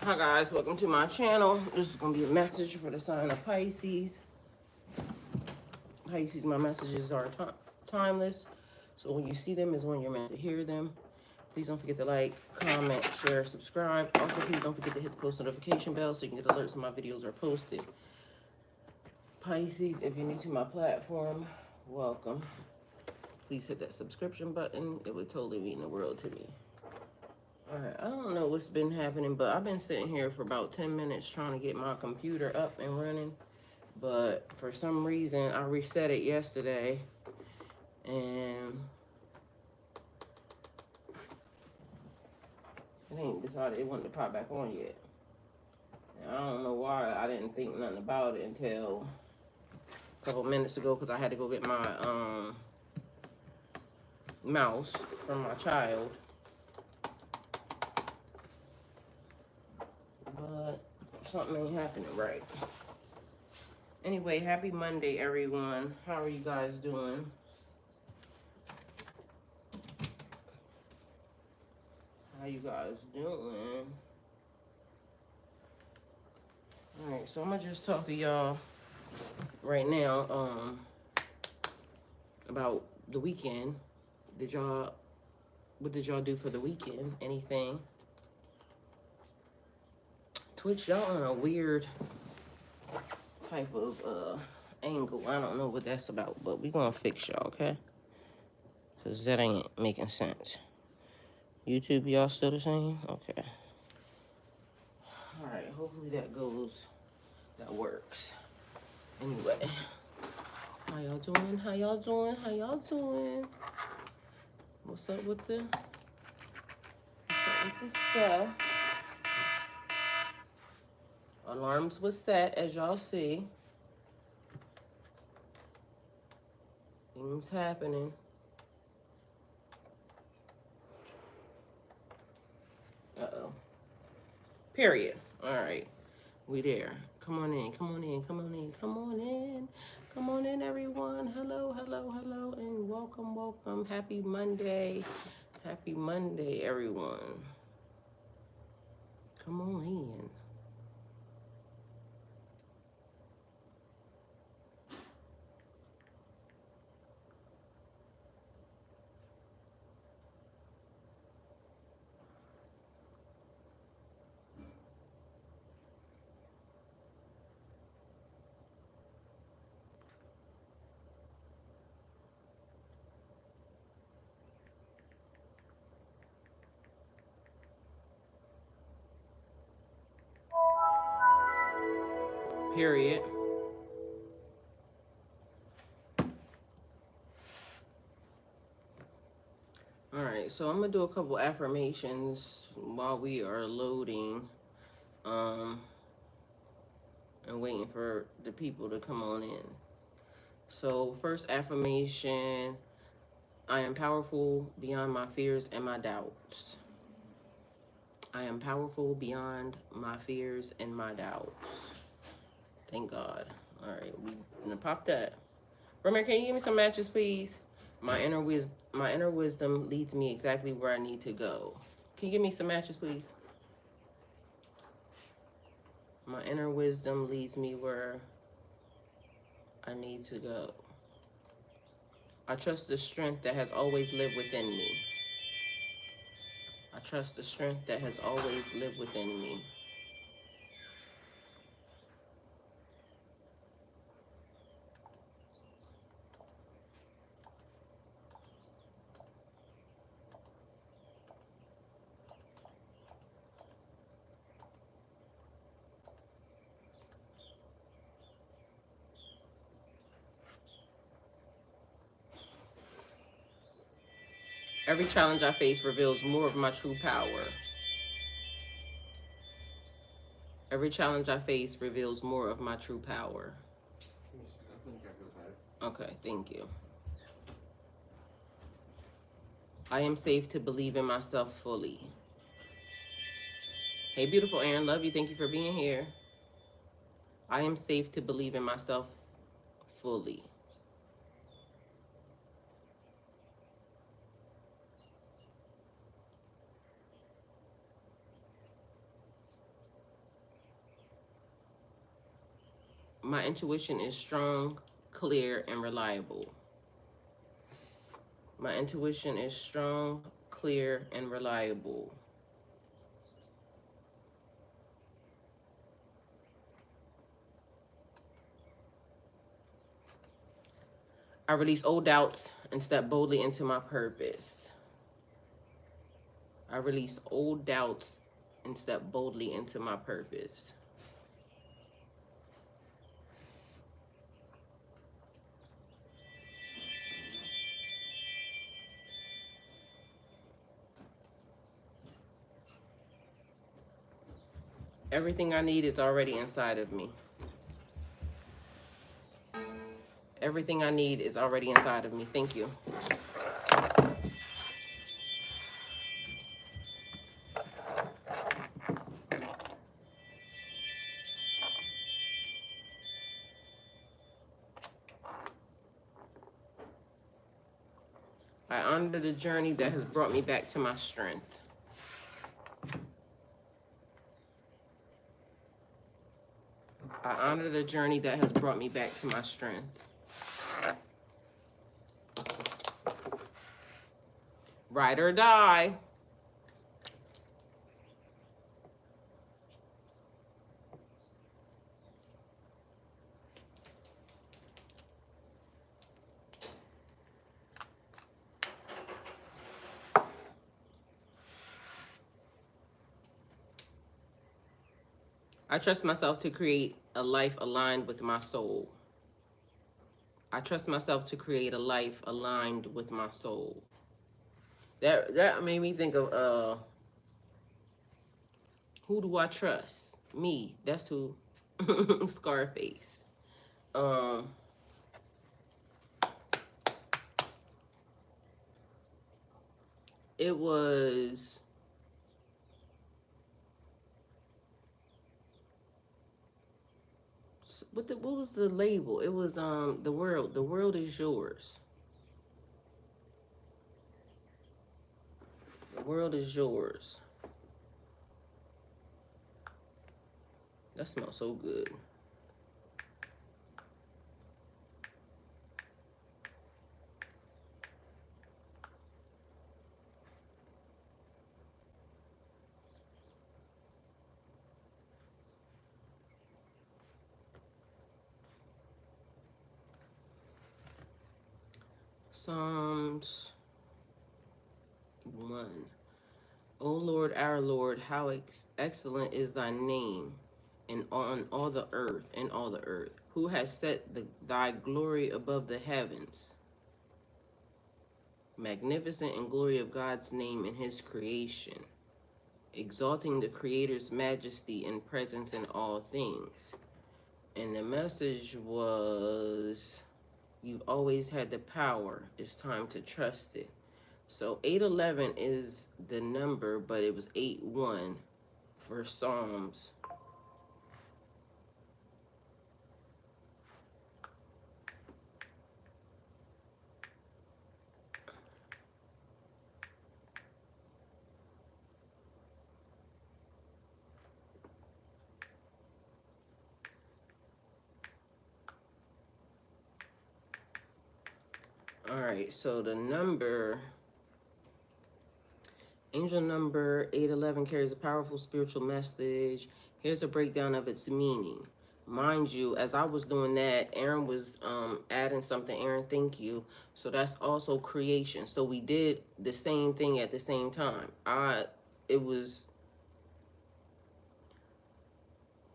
Hi guys, welcome to my channel. This is going to be a message for the sign of Pisces. Pisces, my messages are timeless. So when you see them is when you're meant to hear them. Please don't forget to like, comment, share, subscribe. Also, please don't forget to hit the post notification bell so you can get alerts when my videos are posted. Pisces, if you're new to my platform, welcome. Please hit that subscription button. It would totally mean the world to me. Alright, I don't know what's been happening, but I've been sitting here for about 10 minutes trying to get my computer up and running. But for some reason, I reset it yesterday. And it ain't decided it wanted to pop back on yet. And I don't know why I didn't think nothing about it until a couple minutes ago, because I had to go get my mouse from my child. But something ain't happening right. Anyway, happy Monday, everyone. How are you guys doing? How you guys doing? Alright, so I'm gonna just talk to y'all right now about the weekend. What did y'all do for the weekend? Anything? Twitch, y'all on a weird type of angle. I don't know what that's about, but we gonna fix y'all, okay? Because that ain't making sense. YouTube, y'all still the same? Okay. Alright, hopefully that works. Anyway, how y'all doing? How y'all doing? How y'all doing? What's up with the stuff? Alarms was set, as y'all see. Things happening. Uh-oh. Period. All right. We there. Come on in. Come on in. Come on in. Come on in. Come on in, everyone. Hello, hello, hello, and welcome, welcome. Happy Monday. Happy Monday, everyone. Come on in. Period. All right, so I'm gonna do a couple affirmations while we are loading, and waiting for the people to come on in. So first affirmation, I am powerful beyond my fears and my doubts. I am powerful beyond my fears and my doubts. Thank God. All right, we're gonna pop that. Romero, can you give me some matches, please? My inner wisdom leads me exactly where I need to go. Can you give me some matches, please? My inner wisdom leads me where I need to go. I trust the strength that has always lived within me. I trust the strength that has always lived within me. Every challenge I face reveals more of my true power. Every challenge I face reveals more of my true power. Okay, thank you. I am safe to believe in myself fully. Hey, beautiful Aaron, love you. Thank you for being here. I am safe to believe in myself fully. My intuition is strong, clear, and reliable. My intuition is strong, clear, and reliable. I release old doubts and step boldly into my purpose. I release old doubts and step boldly into my purpose. Everything I need is already inside of me. Everything I need is already inside of me. Thank you. I honor the journey that has brought me back to my strength. I honor the journey that has brought me back to my strength. Ride or die. I trust myself to create a life aligned with my soul. I trust myself to create a life aligned with my soul. That made me think of who do I trust? Me. That's who. Scarface. Um it was what was the label? It was the world. The world is yours. The world is yours. That smells so good. Psalms 1. O Lord, our Lord, how excellent is thy name in all the earth, in all the earth. Who has set thy glory above the heavens? Magnificent in glory of God's name in his creation, exalting the Creator's majesty and presence in all things. And the message was, you've always had the power. It's time to trust it. So 811 is the number, but it was 81 for Psalms. All right, so the number, angel number 811 carries a powerful spiritual message. Here's a breakdown of its meaning. Mind you, as I was doing that, Aaron was adding something. Aaron, thank you. So that's also creation. So we did the same thing at the same time. It was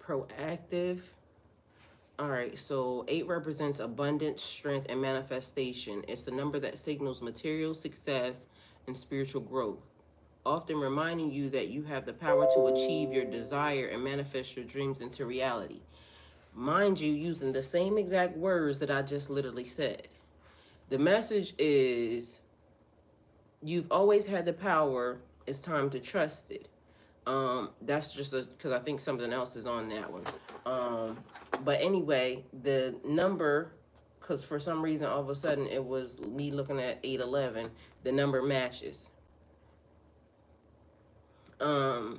proactive. All right, so 8 represents abundance, strength, and manifestation. It's the number that signals material success and spiritual growth, often reminding you that you have the power to achieve your desire and manifest your dreams into reality. Mind you, using the same exact words that I just literally said. The message is, you've always had the power. It's time to trust it. That's just because I think something else is on that one. But anyway, the number, because for some reason all of a sudden it was me looking at 811, the number matches. You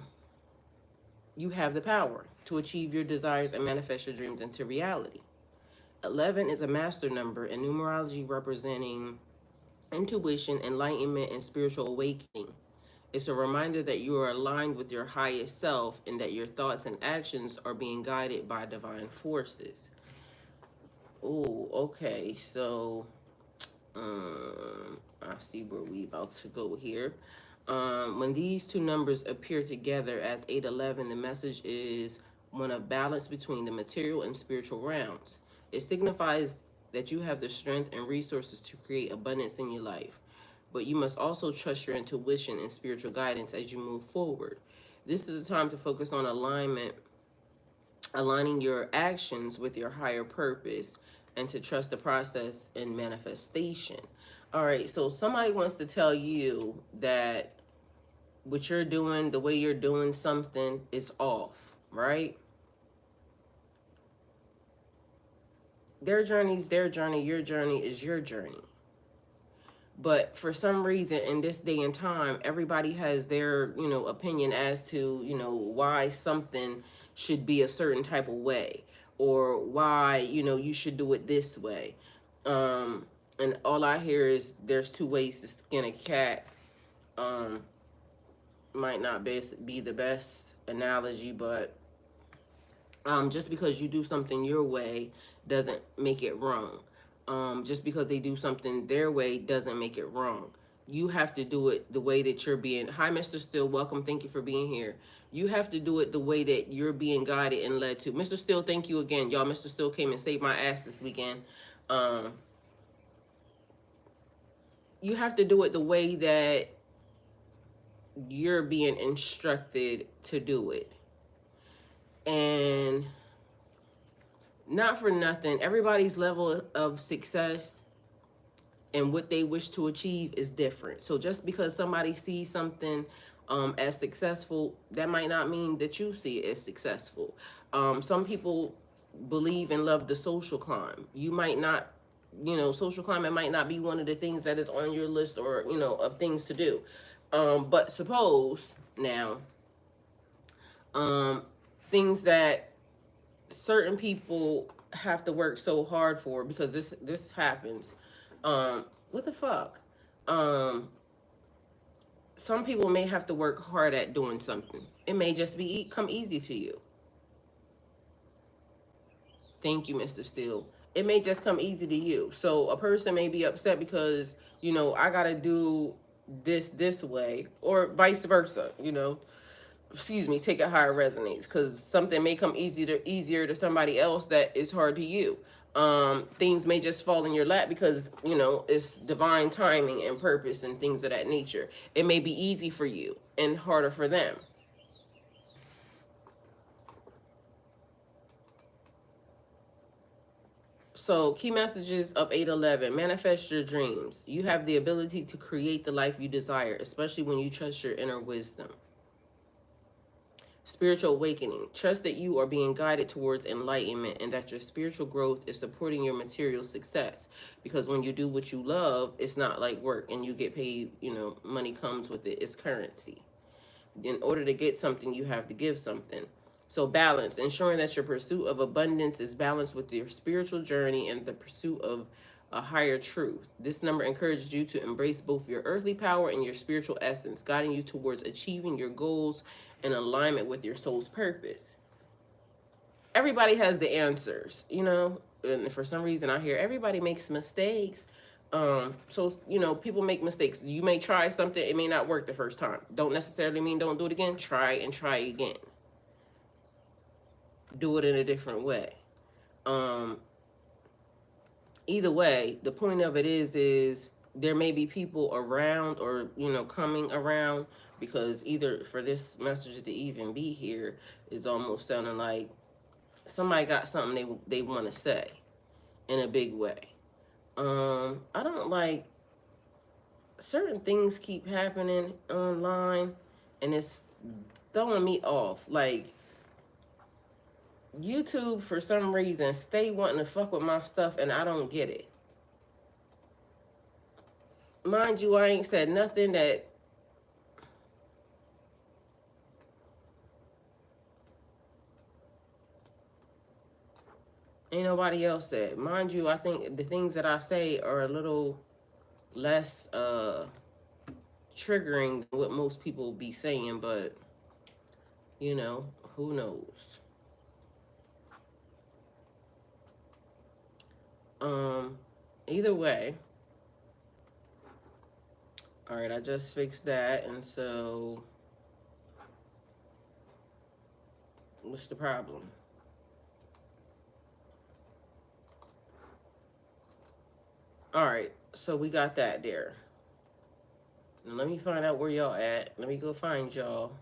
have the power to achieve your desires and manifest your dreams into reality. 11 is a master number in numerology, representing intuition, enlightenment, and spiritual awakening. It's a reminder that you are aligned with your highest self and that your thoughts and actions are being guided by divine forces. Oh, okay. So, I see where we about to go here. When these two numbers appear together as 811, the message is one of balance between the material and spiritual realms. It signifies that you have the strength and resources to create abundance in your life, but you must also trust your intuition and spiritual guidance as you move forward. This is a time to focus on alignment, aligning your actions with your higher purpose, and to trust the process and manifestation. All right, so somebody wants to tell you that what you're doing, the way you're doing something is off, right? Their journey is their journey, your journey is your journey. But for some reason in this day and time, everybody has their, opinion as to, why something should be a certain type of way, or why, you should do it this way. And all I hear is there's two ways to skin a cat. Might not be the best analogy, but just because you do something your way doesn't make it wrong. Just because they do something their way doesn't make it wrong. You have to do it the way that you're being. Hi, Mr. Still. Welcome. Thank you for being here. You have to do it the way that you're being guided and led to. Mr. Still, thank you again. Y'all, Mr. Still came and saved my ass this weekend. You have to do it the way that you're being instructed to do it. And not for nothing, everybody's level of success and what they wish to achieve is different. So just because somebody sees something as successful, that might not mean that you see it as successful. Some people believe and love the social climb. You might not, social climb might not be one of the things that is on your list, or, of things to do. But suppose now, things that certain people have to work so hard for, because this happens. What the fuck? Some people may have to work hard at doing something. It may just come easy to you. Thank you, Mr. Steele. It may just come easy to you. So a person may be upset because, I gotta do this way, or vice versa, excuse me, take it how it resonates, because something may come easier to somebody else that is hard to you. Things may just fall in your lap because, it's divine timing and purpose and things of that nature. It may be easy for you and harder for them. So key messages of 811: manifest your dreams. You have the ability to create the life you desire, especially when you trust your inner wisdom. Spiritual awakening. Trust that you are being guided towards enlightenment and that your spiritual growth is supporting your material success. Because when you do what you love, it's not like work and you get paid, money comes with it. It's currency. In order to get something, you have to give something. So balance, ensuring that your pursuit of abundance is balanced with your spiritual journey and the pursuit of a higher truth. This number encourages you to embrace both your earthly power and your spiritual essence, guiding you towards achieving your goals in alignment with your soul's purpose. Everybody has the answers, and for some reason I hear everybody makes mistakes. So, people make mistakes. You may try something, it may not work the first time. Don't necessarily mean don't do it again. Try and try again. Do it in a different way. Either way, the point of it is there may be people around, or, coming around, because either for this message to even be here is almost sounding like somebody got something they want to say in a big way. I don't like certain things keep happening online, and it's throwing me off. Like, YouTube, for some reason, stay wanting to fuck with my stuff, and I don't get it. Mind you, I ain't said nothing that... Ain't nobody else said. Mind you, I think the things that I say are a little less triggering than what most people be saying, but you know, who knows? Um, Either way, all right, I just fixed that, and so what's the problem? All right, so we got that there. Now let me find out where y'all at. Let me go find y'all.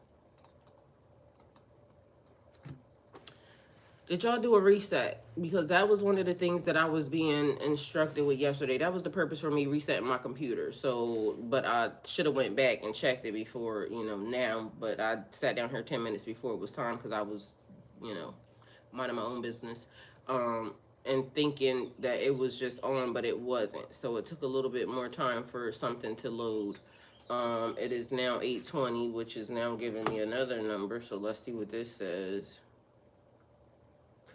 Did y'all do a reset? Because that was one of the things that I was being instructed with yesterday. That was the purpose for me resetting my computer. So, but I should have went back and checked it before, now. But I sat down here 10 minutes before it was time because I was, you know, minding my own business, and thinking that it was just on, but it wasn't. So it took a little bit more time for something to load. It is now 8:20, which is now giving me another number. So let's see what this says.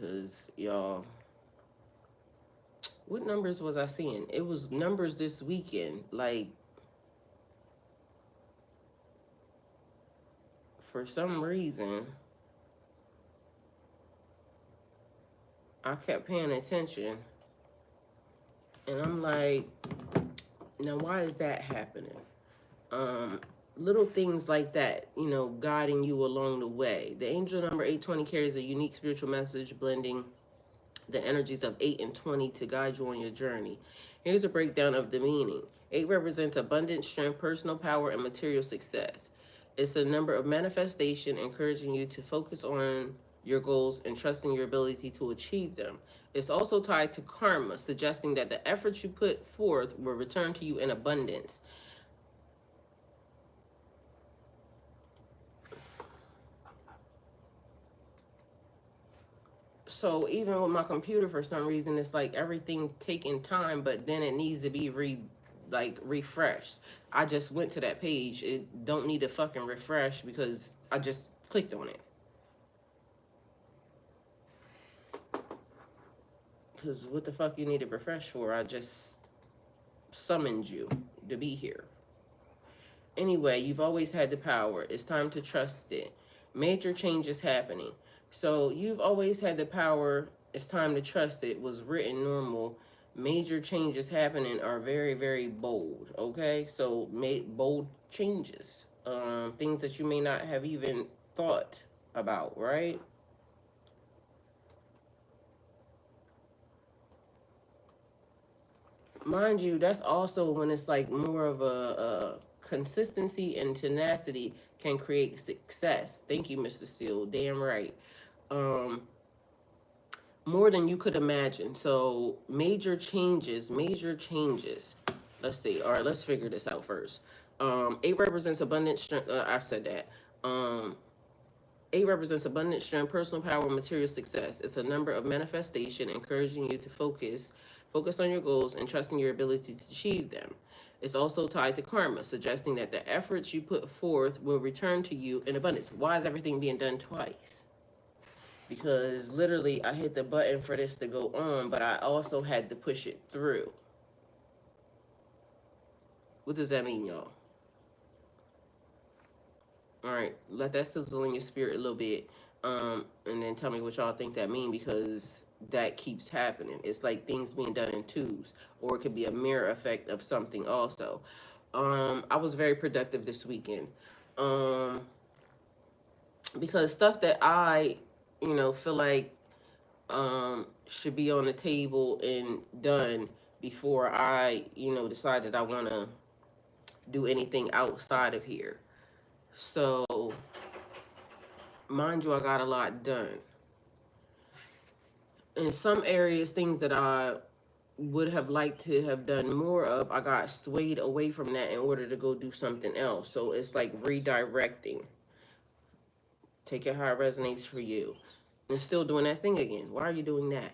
Cause y'all, what numbers was I seeing? It was numbers this weekend. Like, for some reason, I kept paying attention, and I'm like, now why is that happening? Um, Little things like that, guiding you along the way. The angel number 820 carries a unique spiritual message, blending the energies of 8 and 20 to guide you on your journey. Here's a breakdown of the meaning. 8 represents abundance, strength, personal power, and material success. It's a number of manifestation, encouraging you to focus on your goals and trusting your ability to achieve them. It's also tied to karma, suggesting that the efforts you put forth will return to you in abundance. So even with my computer, for some reason, it's like everything taking time, but then it needs to be refreshed. I just went to that page. It don't need to fucking refresh because I just clicked on it. Because what the fuck you need to refresh for? I just summoned you to be here. Anyway, you've always had the power. It's time to trust it. Major changes happening. So you've always had the power. It's time to trust it was written normal. Major changes happening are very, very bold. Okay, so bold changes. Things that you may not have even thought about, right? Mind you, that's also when it's like more of a consistency and tenacity can create success. Thank you, Mr. Steele. Damn right. Um, More than you could imagine. So major changes, major changes. Let's see. All right, let's figure this out first. 8 represents abundant strength. I've said that. 8 represents abundant strength, personal power, material success. It's a number of manifestation, encouraging you to focus on your goals and trusting your ability to achieve them. It's also tied to karma, suggesting that the efforts you put forth will return to you in abundance. Why is everything being done twice? Because literally I hit the button for this to go on, but I also had to push it through. What does that mean, y'all? All right, let that sizzle in your spirit a little bit, and then tell me what y'all think that mean, because that keeps happening. It's like things being done in twos, or it could be a mirror effect of something also. I was very productive this weekend, because stuff that I, feel like should be on the table and done before I, decide that I want to do anything outside of here. So, mind you, I got a lot done. In some areas, things that I would have liked to have done more of, I got swayed away from that in order to go do something else. So it's like redirecting. Take it how it resonates for you. And still doing that thing again. Why are you doing that?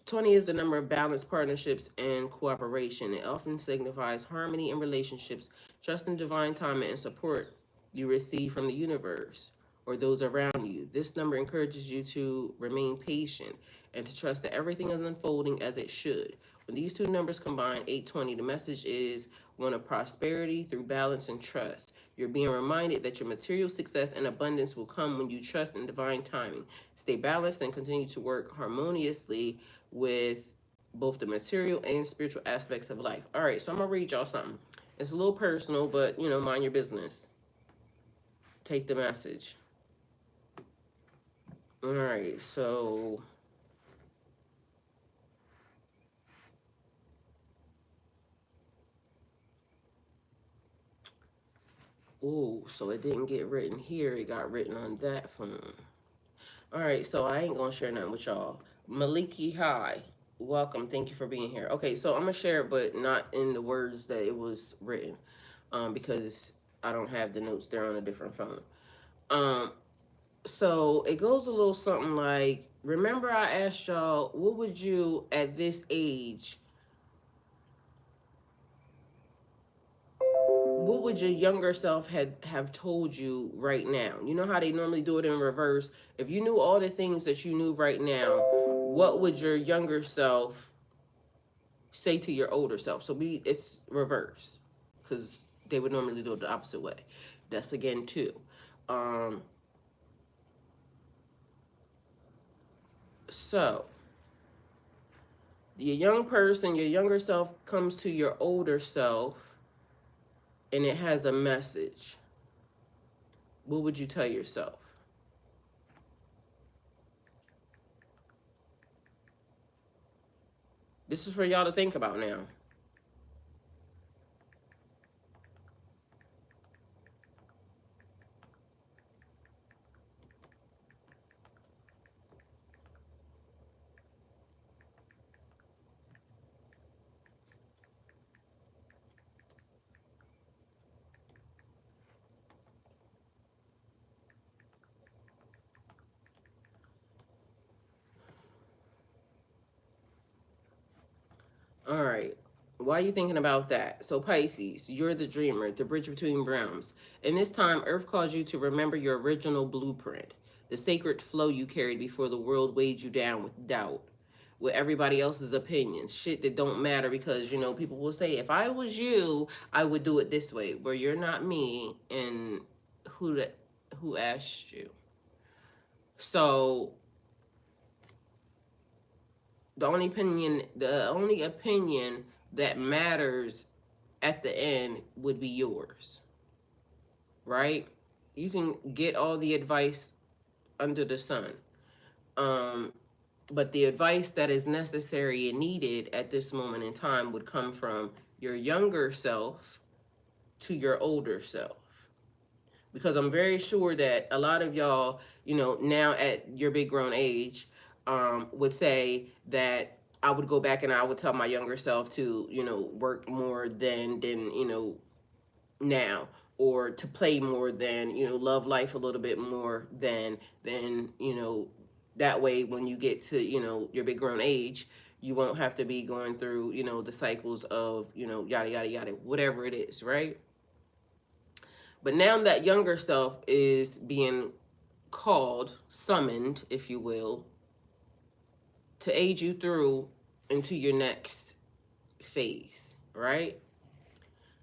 20 is the number of balanced partnerships and cooperation. It often signifies harmony in relationships, trust in divine timing, and support you receive from the universe or those around you. This number encourages you to remain patient. and to trust that everything is unfolding as it should. When these two numbers combine, 820, the message is one of prosperity through balance and trust. You're being reminded that your material success and abundance will come when you trust in divine timing. Stay balanced and continue to work harmoniously with both the material and spiritual aspects of life. All right, so I'm going to read y'all something. It's a little personal, but, mind your business. Take the message. All right, so so it didn't get written here. It got written on that phone. All right, so I ain't gonna share nothing with y'all. Maliki, hi. Welcome. Thank you for being here. Okay, so I'm gonna share it, but not in the words that it was written, because I don't have the notes there on a different phone. So it goes a little something like, remember I asked y'all, what would you at this age, what would your younger self have told you right now? You know how they normally do it in reverse. If you knew all the things that you knew right now, what would your younger self say to your older self? So it's reverse, because they would normally do it the opposite way. That's again two. So your young person, your younger self comes to your older self, and it has a message. What would you tell yourself? This is for y'all to think about now. All right. Why are you thinking about that? So Pisces, you're the dreamer, the bridge between realms. And this time, Earth calls you to remember your original blueprint, the sacred flow you carried before the world weighed you down with doubt, with everybody else's opinions, shit that don't matter because, people will say, if I was you, I would do it this way. Where you're not me, and who asked you? So the only opinion that matters at the end would be yours, right? You can get all the advice under the sun, but the advice that is necessary and needed at this moment in time would come from your younger self to your older self, because I'm very sure that a lot of y'all, now at your big grown age, would say that I would go back and I would tell my younger self to, work more than now, or to play more than, love life a little bit more than that way when you get to, your big grown age, you won't have to be going through, the cycles of, yada, yada, yada, whatever it is, right? But now that younger self is being called, summoned, if you will, to aid you through into your next phase, right?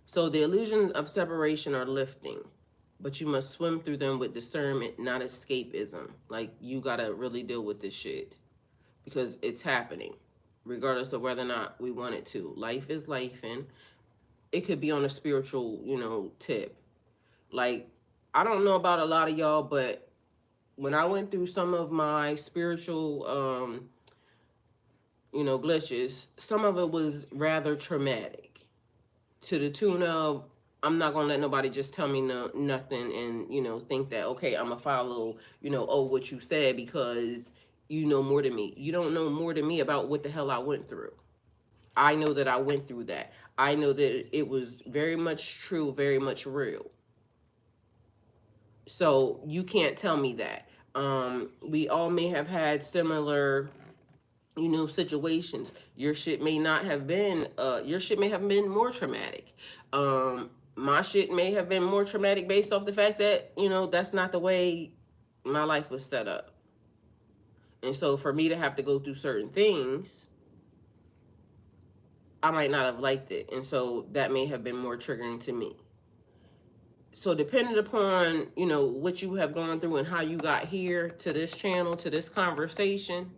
So the illusions of separation are lifting, but you must swim through them with discernment, not escapism. Like, you gotta really deal with this shit because it's happening, regardless of whether or not we want it to. Life is life, and it could be on a spiritual, tip. Like, I don't know about a lot of y'all, but when I went through some of my spiritual, glitches, some of it was rather traumatic, to the tune of, I'm not gonna let nobody just tell me nothing and think that, okay, I'm gonna follow what you said because you know more than me. You don't know more than me about what the hell I went through. I know that I went through that. I know that it was very much true, very much real. So you can't tell me that. We all may have had similar, situations. Your shit may not have been, your shit may have been more traumatic. My shit may have been more traumatic based off the fact that, that's not the way my life was set up. And so for me to have to go through certain things, I might not have liked it. And so that may have been more triggering to me. So depending upon, you know, what you have gone through and how you got here to this channel, to this conversation,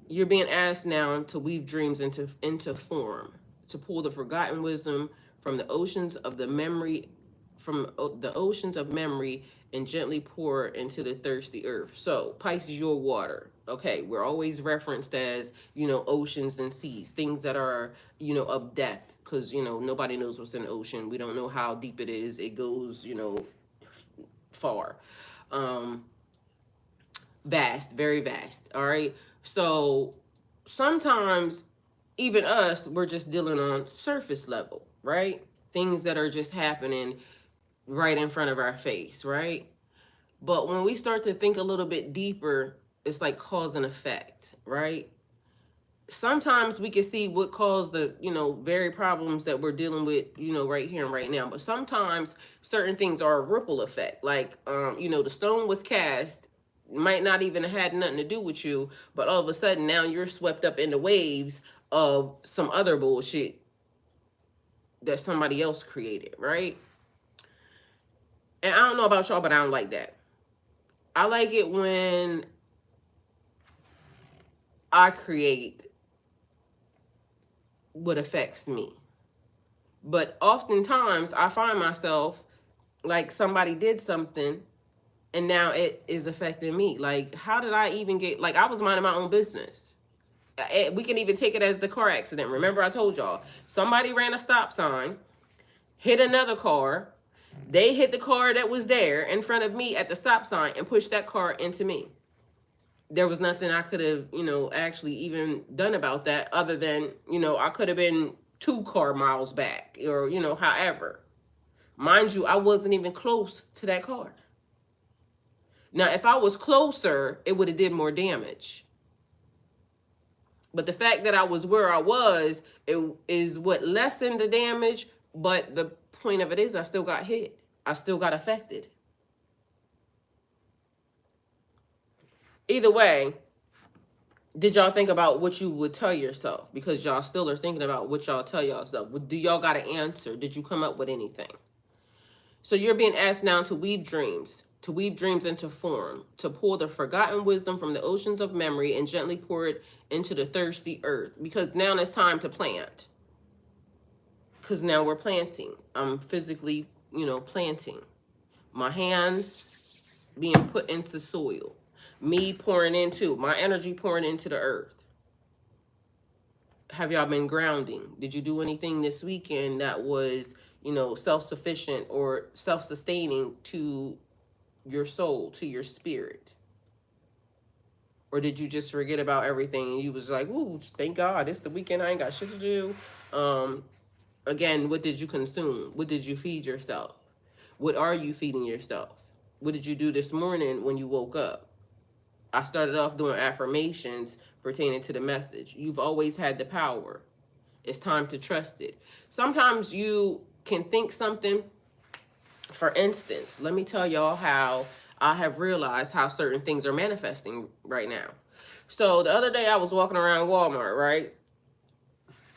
you're being asked now to weave dreams into form, to pull the forgotten wisdom from the oceans of the memory, and gently pour into the thirsty earth. So Pisces, your water. Okay, we're always referenced as, you know, oceans and seas, things that are, you know, of depth, because, you know, nobody knows what's in the ocean. We don't know how deep it is. It goes, you know, far. Vast, very vast. All right. So sometimes even us, we're just dealing on surface level, right? Things that are just happening right in front of our face, right? But when we start to think a little bit deeper, it's like cause and effect, right? Sometimes we can see what caused the, you know, very problems that we're dealing with, you know, right here and right now. But sometimes certain things are a ripple effect. Like, you know, the stone was cast, might not even have had nothing to do with you, but all of a sudden now you're swept up in the waves of some other bullshit that somebody else created, right? And I don't know about y'all, but I don't like that. I like it when I create what affects me. But oftentimes I find myself like somebody did something and now it is affecting me. Like, how did I even get, like, I was minding my own business. We can even take it as the car accident. Remember I told y'all, somebody ran a stop sign, hit another car. They hit the car that was there in front of me at the stop sign and pushed that car into me. There was nothing I could have, you know, actually even done about that other than, you know, I could have been 2 car miles back or, you know, however. Mind you, I wasn't even close to that car. Now, if I was closer, it would have did more damage. But the fact that I was where I was, it is what lessened the damage. But the point of it is I still got hit. I still got affected. Either way, did y'all think about what you would tell yourself? Because y'all still are thinking about what y'all tell yourself. Do y'all got an answer? Did you come up with anything? So you're being asked now to weave dreams into form, to pull the forgotten wisdom from the oceans of memory and gently pour it into the thirsty earth. Because now it's time to plant. Because now we're planting. I'm physically, you know, planting. My hands being put into soil. Me pouring into, my energy pouring into the earth. Have y'all been grounding? Did you do anything this weekend that was, you know, self-sufficient or self-sustaining to your soul, to your spirit? Or did you just forget about everything and you was like, ooh, thank God, it's the weekend, I ain't got shit to do. Again, what did you consume? What did you feed yourself? What are you feeding yourself? What did you do this morning when you woke up? I started off doing affirmations pertaining to the message. You've always had the power. It's time to trust it. Sometimes you can think something. For instance, let me tell y'all how I have realized how certain things are manifesting right now. So the other day I was walking around Walmart, right?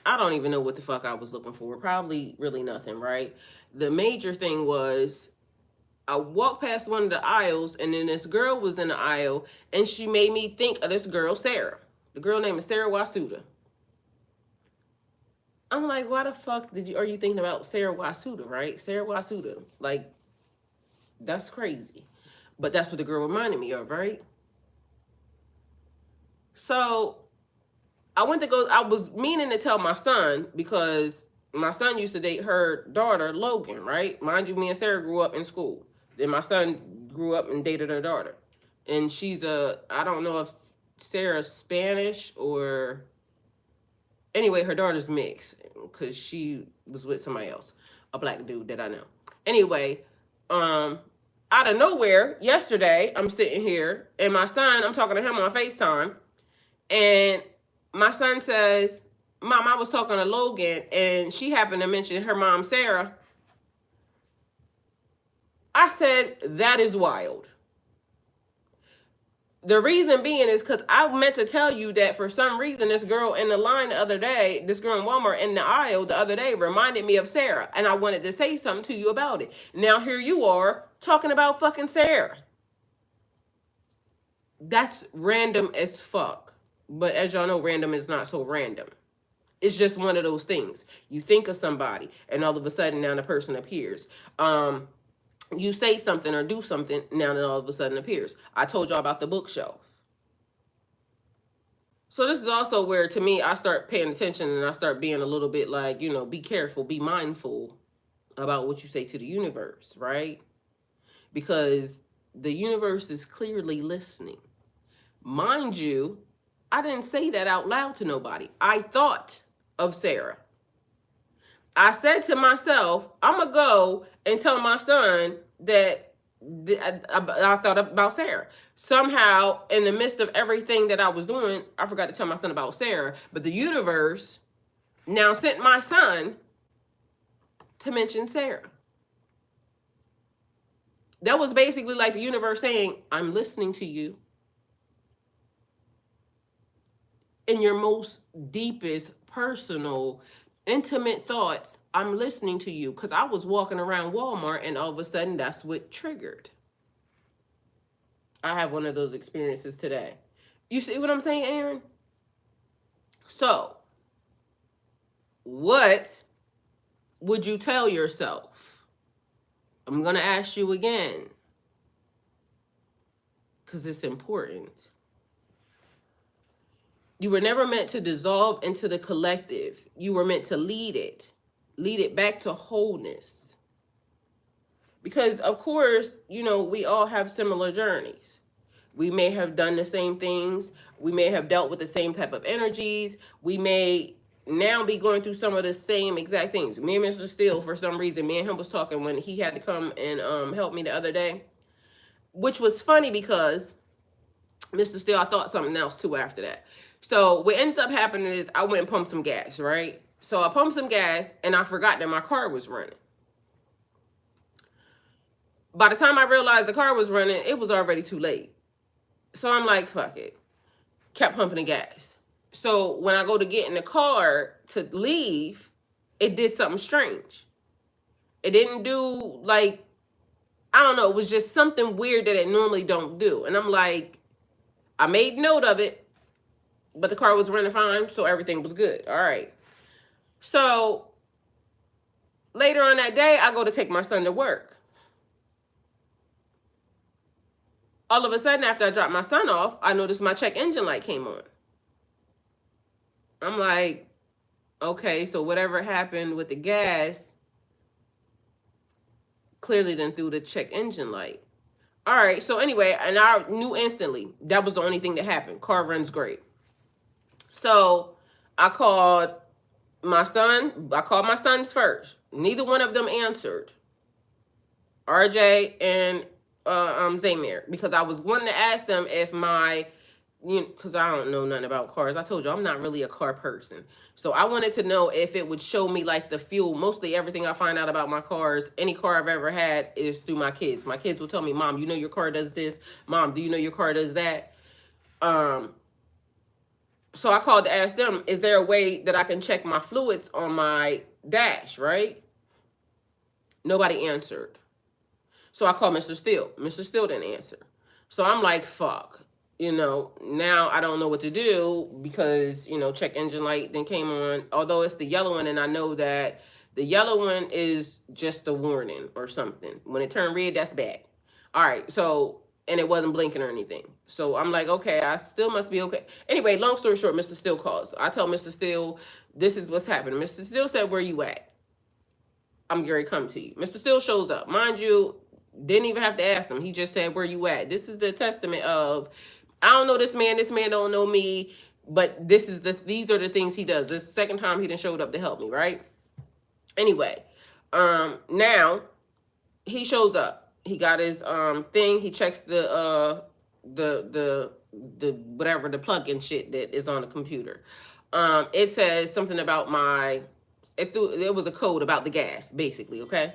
I don't even know what the fuck I was looking for. Probably really nothing, right? The major thing was I walked past one of the aisles and then this girl was in the aisle and she made me think of this girl, Sarah. The girl name is Sarah Wasuda. I'm like, why the fuck are you thinking about Sarah Wasuda, right? Sarah Wasuda. Like, that's crazy. But that's what the girl reminded me of, right? So I was meaning to tell my son because my son used to date her daughter, Logan, right? Mind you, me and Sarah grew up in school. Then my son grew up and dated her daughter. And she's I don't know if Sarah's Spanish or, anyway, her daughter's mixed because she was with somebody else, a black dude that I know. Anyway, out of nowhere, yesterday, I'm sitting here and my son, I'm talking to him on FaceTime, and my son says, Mom, I was talking to Logan and she happened to mention her mom, Sarah. I said, that is wild. The reason being is because I meant to tell you that for some reason this girl in the line the other day, this girl in Walmart in the aisle the other day reminded me of Sarah, and I wanted to say something to you about it. Now here you are talking about fucking Sarah. That's random as fuck. But as y'all know, random is not so random. It's just one of those things. You think of somebody, and all of a sudden now the person appears. You say something or do something, now that all of a sudden appears. I told y'all about the bookshelf. So this is also where, to me, I start paying attention and I start being a little bit like, be careful, be mindful about what you say to the universe, right? Because the universe is clearly listening. Mind you, I didn't say that out loud to nobody. I thought of Sarah. I said to myself, I'm going to go and tell my son that I thought about Sarah. Somehow, in the midst of everything that I was doing, I forgot to tell my son about Sarah. But the universe now sent my son to mention Sarah. That was basically like the universe saying, I'm listening to you. In your most deepest, personal, intimate thoughts, I'm listening to you. Because I was walking around Walmart and all of a sudden that's what triggered. I have one of those experiences today. You see what I'm saying, Aaron? So, what would you tell yourself? I'm going to ask you again. Because it's important. You were never meant to dissolve into the collective. You were meant to lead it back to wholeness. Because, of course, we all have similar journeys. We may have done the same things. We may have dealt with the same type of energies. We may now be going through some of the same exact things. Me and Mr. Steele, for some reason, me and him was talking when he had to come and help me the other day. Which was funny because Mr. Steele, I thought something else too after that. So what ends up happening is I went and pumped some gas, right? So I pumped some gas and I forgot that my car was running. By the time I realized the car was running, it was already too late. So I'm like, fuck it. Kept pumping the gas. So when I go to get in the car to leave, it did something strange. It didn't do like, I don't know, it was just something weird that it normally don't do. And I'm like, I made note of it. But the car was running fine, so everything was good. All right. So later on that day, I go to take my son to work. All of a sudden, after I dropped my son off, I noticed my check engine light came on. I'm like, okay, so whatever happened with the gas clearly didn't through the check engine light. All right. So anyway, and I knew instantly that was the only thing that happened. Car runs great. So I called my son. I called my sons first. Neither one of them answered. RJ and Zamir, because I was wanting to ask them if because I don't know nothing about cars. I told you I'm not really a car person. So I wanted to know if it would show me like the fuel. Mostly everything I find out about my cars, any car I've ever had, is through my kids. My kids will tell me, Mom, your car does this. Mom, do you know your car does that? So I called to ask them, is there a way that I can check my fluids on my dash, right? Nobody answered. So I called Mr. Steele. Mr. Steele didn't answer. So I'm like, fuck. Now I don't know what to do because, check engine light then came on. Although it's the yellow one, and I know that the yellow one is just a warning or something. When it turned red, that's bad. All right, so... and it wasn't blinking or anything. So I'm like, okay, I still must be okay. Anyway, long story short, Mr. Steele calls. I tell Mr. Steele, this is what's happening. Mr. Steele said, where you at? I'm going to come to you. Mr. Steele shows up. Mind you, didn't even have to ask him. He just said, where you at? This is the testament of, I don't know this man don't know me, but these are the things he does. This is the second time he done showed up to help me, right? Anyway, now he shows up. He got his thing. He checks the whatever, the plug-in shit that is on the computer. It says something about it was a code about the gas, basically, okay?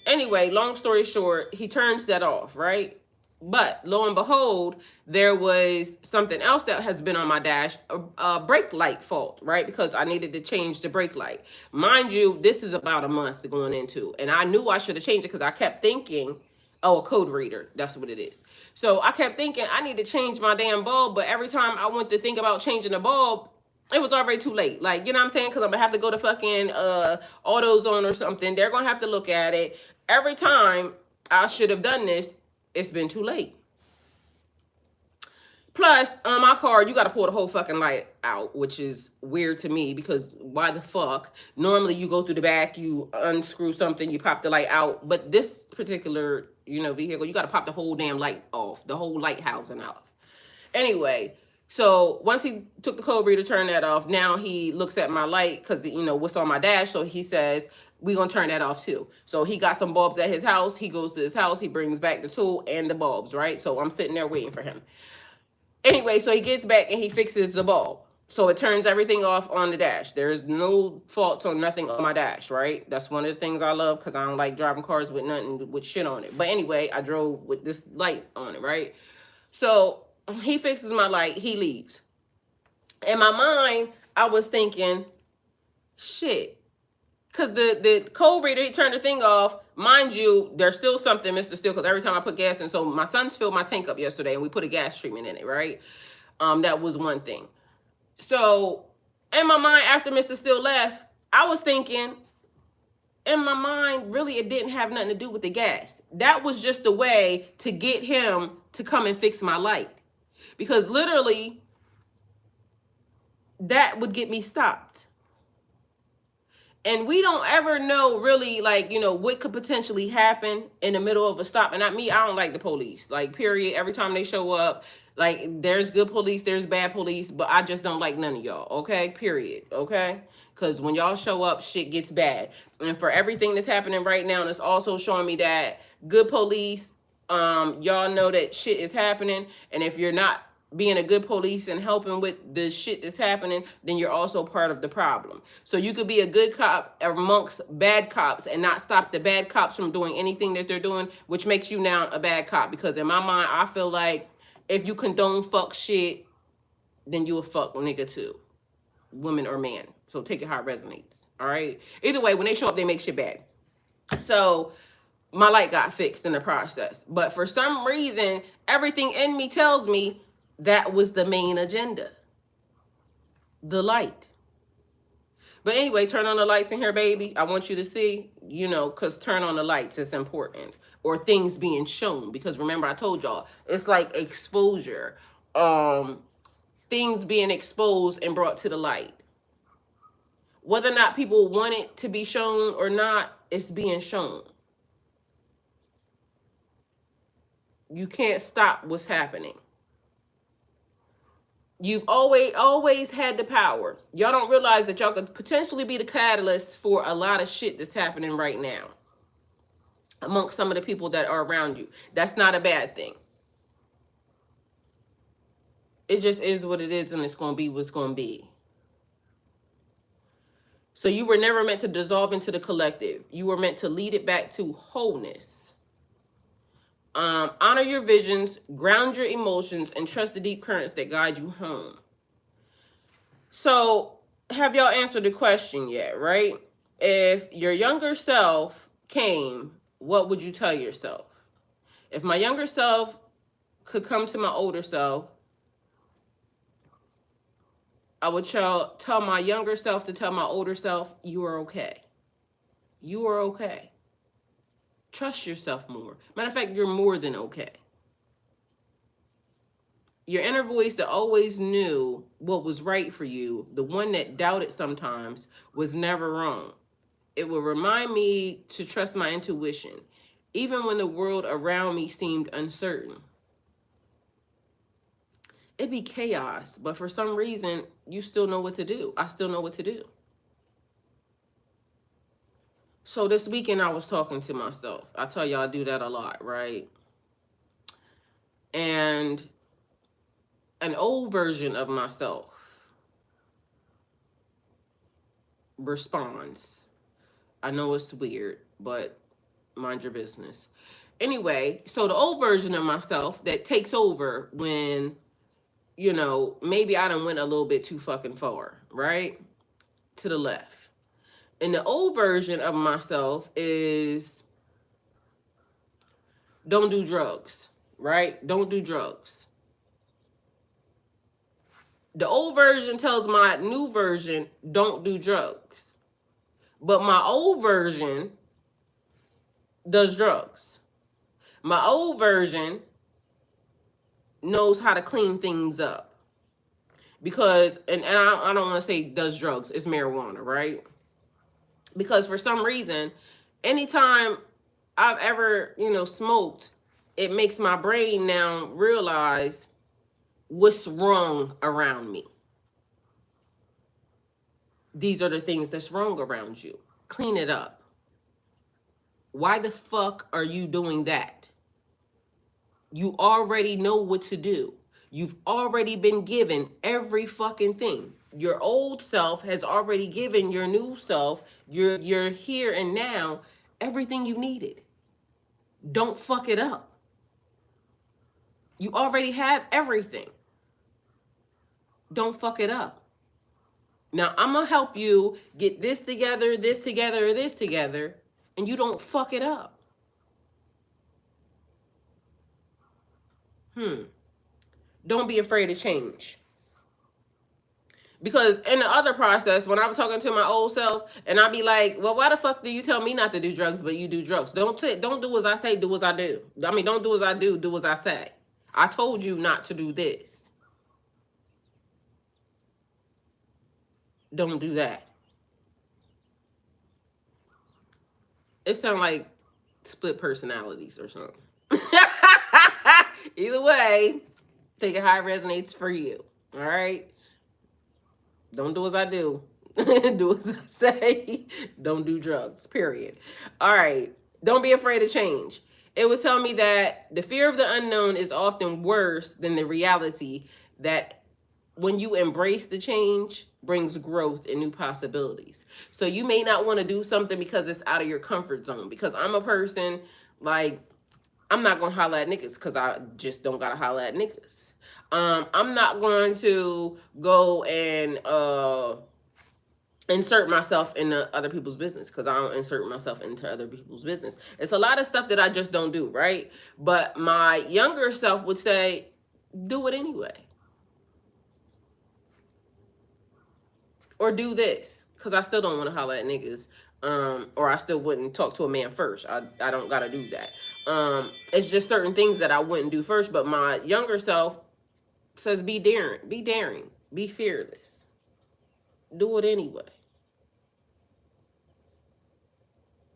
Anyway, long story short, he turns that off, right? But lo and behold, there was something else that has been on my dash, a brake light fault, right? Because I needed to change the brake light. Mind you, this is about a month going into, and I knew I should have changed it because I kept thinking, oh, a code reader, that's what it is. So I kept thinking I need to change my damn bulb, but every time I went to think about changing the bulb, it was already too late. Like, you know what I'm saying? Because I'm gonna have to go to fucking AutoZone or something. They're gonna have to look at it. Every time I should have done this, it's been too late. Plus, on my car, you got to pull the whole fucking light out, which is weird to me because why the fuck? Normally, you go through the back, you unscrew something, you pop the light out. But this particular, vehicle, you got to pop the whole damn light off, the whole light housing off. Anyway, so once he took the code reader, turned that off, now he looks at my light because, what's on my dash. So he says, we gonna turn that off too. So he got some bulbs at his house. He goes to his house. He brings back the tool and the bulbs, right? So I'm sitting there waiting for him. Anyway, so he gets back and he fixes the bulb. So it turns everything off on the dash. There's no faults or nothing on my dash, right? That's one of the things I love because I don't like driving cars with nothing with shit on it. But anyway, I drove with this light on it, right? So he fixes my light, he leaves. In my mind, I was thinking, shit. Because the code reader, he turned the thing off. Mind you, there's still something, Mr. Steele, because every time I put gas in, so my sons filled my tank up yesterday and we put a gas treatment in it, right? That was one thing. So in my mind, after Mr. Steele left, I was thinking, in my mind, really, it didn't have nothing to do with the gas. That was just a way to get him to come and fix my light. Because literally, that would get me stopped. And we don't ever know really, like, what could potentially happen in the middle of a stop. And not me, I don't like the police. Like, period. Every time they show up, like, there's good police, there's bad police, but I just don't like none of y'all, okay? Period, okay? Because when y'all show up, shit gets bad. And for everything that's happening right now, it's also showing me that good police, y'all know that shit is happening. And if you're not being a good police and helping with the shit that's happening, then you're also part of the problem. So you could be a good cop amongst bad cops and not stop the bad cops from doing anything that they're doing, which makes you now a bad cop. Because in my mind, I feel like if you condone fuck shit, then you a fuck nigga too, woman or man. So take it how it resonates, all right? Either way, when they show up, they make shit bad. So my light got fixed in the process. But for some reason, everything in me tells me that was the main agenda. The light. But anyway, turn on the lights in here, baby. I want you to see, because turn on the lights is important. Or things being shown. Because remember, I told y'all, it's like exposure. Things being exposed and brought to the light. Whether or not people want it to be shown or not, it's being shown. You can't stop what's happening. You've always had the power. Y'all don't realize that y'all could potentially be the catalyst for a lot of shit that's happening right now amongst some of the people that are around you. That's not a bad thing. It just is what it is, and it's going to be what's going to be. So you were never meant to dissolve into the collective. You were meant to lead it back to wholeness. Honor your visions, ground your emotions, and trust the deep currents that guide you home. So, have y'all answered the question yet, right? If your younger self came, what would you tell yourself? If my younger self could come to my older self, I would tell my younger self to tell my older self, you are okay. You are okay. Trust yourself more. Matter of fact, you're more than okay. Your inner voice that always knew what was right for you, the one that doubted sometimes, was never wrong. It will remind me to trust my intuition, even when the world around me seemed uncertain. It'd be chaos, but for some reason, you still know what to do. I still know what to do. So this weekend, I was talking to myself. I tell y'all I do that a lot, right? And an old version of myself responds. I know it's weird, but mind your business. anyway, so the old version of myself that takes over when, maybe I done went a little bit too fucking far, right? To the left. And the old version of myself is don't do drugs, right? Don't do drugs. The old version tells my new version, don't do drugs. But my old version does drugs. My old version knows how to clean things up. Because, and I don't want to say does drugs, it's marijuana, right? Because for some reason, anytime I've ever, smoked, it makes my brain now realize what's wrong around me. These are the things that's wrong around you. Clean it up. Why the fuck are you doing that? You already know what to do. You've already been given every fucking thing. Your old self has already given your new self, your here and now, everything you needed. Don't fuck it up. You already have everything. Don't fuck it up. Now, I'm going to help you get this together, this together, this together, and you don't fuck it up. Don't be afraid of change. Because in the other process, when I'm talking to my old self, and I be like, well, why the fuck do you tell me not to do drugs, but you do drugs? Don't do as I say, do as I do. I mean, don't do as I do as I say. I told you not to do this. Don't do that. It sounds like split personalities or something. Either way, take it how it resonates for you. All right? Don't do as I do. Do as I say. Don't do drugs, period. All right. Don't be afraid of change. It would tell me that the fear of the unknown is often worse than the reality that when you embrace the change brings growth and new possibilities. So you may not want to do something because it's out of your comfort zone. Because I'm a person, like, I'm not going to holler at niggas because I just don't got to holler at niggas. I'm not going to go and insert myself into other people's business because I don't insert myself into other people's business. It's a lot of stuff that I just don't do, right? But my younger self would say, do it anyway. Or do this, because I still don't want to holler at niggas. Or I still wouldn't talk to a man first. I don't got to do that. It's just certain things that I wouldn't do first. But my younger self says be daring, be fearless. Do it anyway.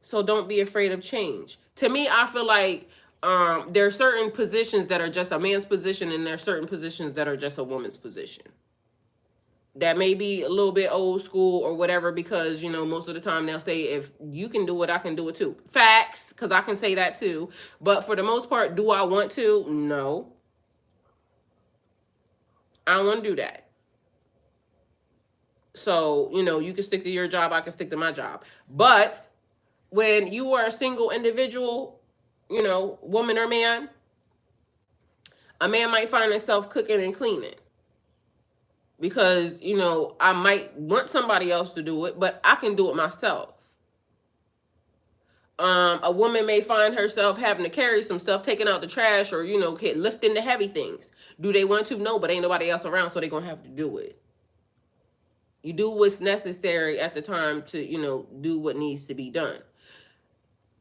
So don't be afraid of change. To me, I feel like there are certain positions that are just a man's position, and there are certain positions that are just a woman's position. That may be a little bit old school or whatever, because, most of the time they'll say, if you can do it, I can do it too. Facts, because I can say that too. But for the most part, do I want to? No. I don't want to do that. So, you can stick to your job, I can stick to my job. But when you are a single individual, woman or man, a man might find himself cooking and cleaning. Because, I might want somebody else to do it, but I can do it myself. A woman may find herself having to carry some stuff, taking out the trash, or, lifting the heavy things. Do they want to? No, but ain't nobody else around, so they're going to have to do it. You do what's necessary at the time to, do what needs to be done.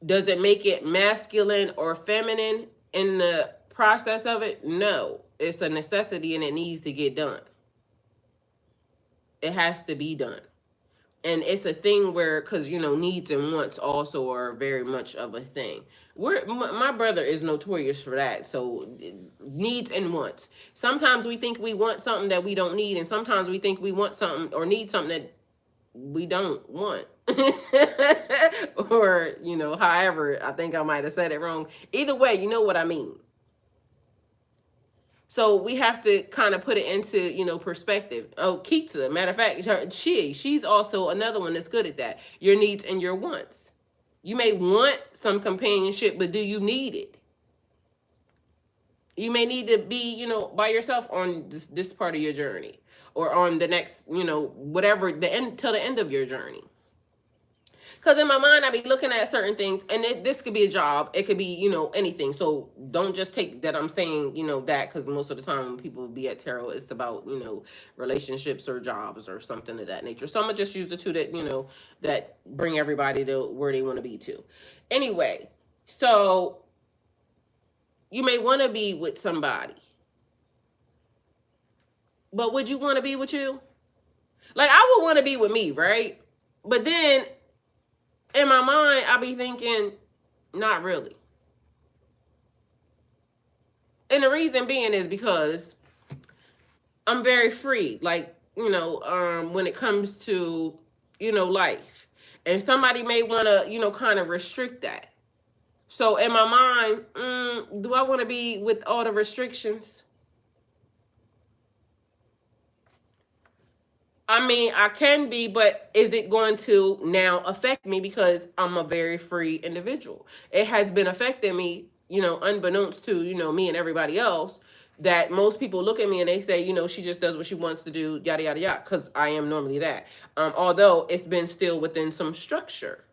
Does it make it masculine or feminine in the process of it? No. It's a necessity and it needs to get done. It has to be done. And it's a thing where, because, needs and wants also are very much of a thing. My brother is notorious for that. So needs and wants. Sometimes we think we want something that we don't need. And sometimes we think we want something or need something that we don't want. Or, however, I think I might have said it wrong. Either way, you know what I mean. So we have to kind of put it into, perspective. Oh, Keita, matter of fact, she's also another one that's good at that. Your needs and your wants. You may want some companionship, but do you need it? You may need to be, by yourself on this part of your journey, or on the next, whatever, the end, till the end of your journey. Because in my mind, I be looking at certain things, and this could be a job. It could be, anything. So don't just take that I'm saying, that, because most of the time when people be at tarot, it's about, relationships or jobs or something of that nature. So I'm going to just use the two that, that bring everybody to where they want to be to. Anyway, so you may want to be with somebody, but would you want to be with you? Like, I would want to be with me, right? But then in my mind, I'll be thinking, not really. And the reason being is because I'm very free, like, when it comes to, life. And somebody may want to, kind of restrict that. So in my mind, do I want to be with all the restrictions? I mean, I can be, but is it going to now affect me because I'm a very free individual? It has been affecting me, unbeknownst to, me and everybody else, that most people look at me and they say, she just does what she wants to do, yada, yada, yada, because I am normally that. Although it's been still within some structure.